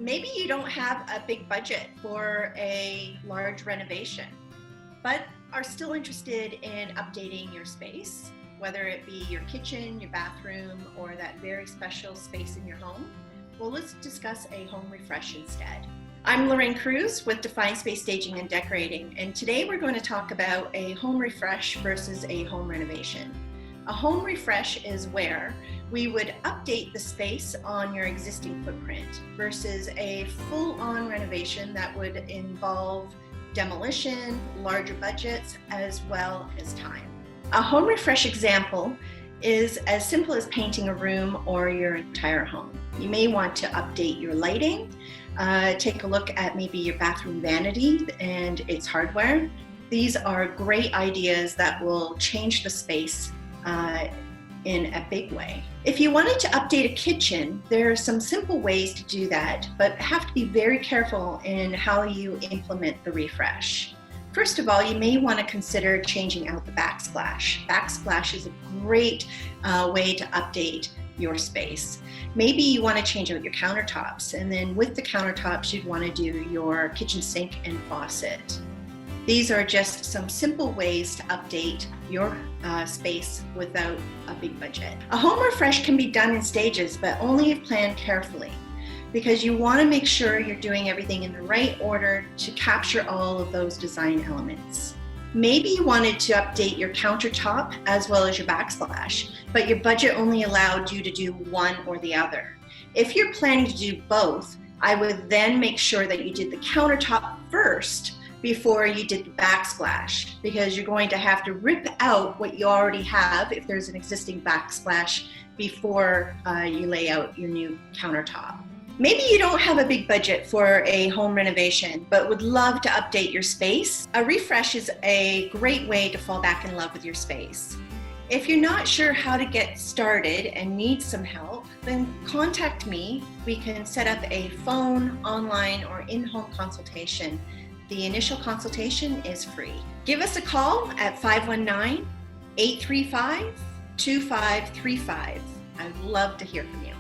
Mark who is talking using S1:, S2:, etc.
S1: Maybe you don't have a big budget for a large renovation, but are still interested in updating your space, whether it be your kitchen, your bathroom, or that very special space in your home. Well, let's discuss a home refresh instead. I'm Lorraine Kruse with Define Space Staging and Decorating, and today we're going to talk about a home refresh versus a home renovation. A home refresh is where we would update the space on your existing footprint versus a full-on renovation that would involve demolition, larger budgets, as well as time. A home refresh example is as simple as painting a room or your entire home. You may want to update your lighting, take a look at maybe your bathroom vanity and its hardware. These are great ideas that will change the space in a big way. If you wanted to update a kitchen, there are some simple ways to do that, but have to be very careful in how you implement the refresh. First of all, you may want to consider changing out the backsplash. Backsplash is a great way to update your space. Maybe you want to change out your countertops, and then with the countertops, you'd want to do your kitchen sink and faucet. These are just some simple ways to update your space without a big budget. A home refresh can be done in stages, but only if planned carefully, because you want to make sure you're doing everything in the right order to capture all of those design elements. Maybe you wanted to update your countertop as well as your backsplash, but your budget only allowed you to do one or the other. If you're planning to do both, I would then make sure that you did the countertop first before you did the backsplash, because you're going to have to rip out what you already have if there's an existing backsplash before you lay out your new countertop. Maybe you don't have a big budget for a home renovation, but would love to update your space. A refresh is a great way to fall back in love with your space. If you're not sure how to get started and need some help, then contact me. We can set up a phone, online, or in-home consultation. The initial consultation is free. Give us a call at 519-835-2535. I'd love to hear from you.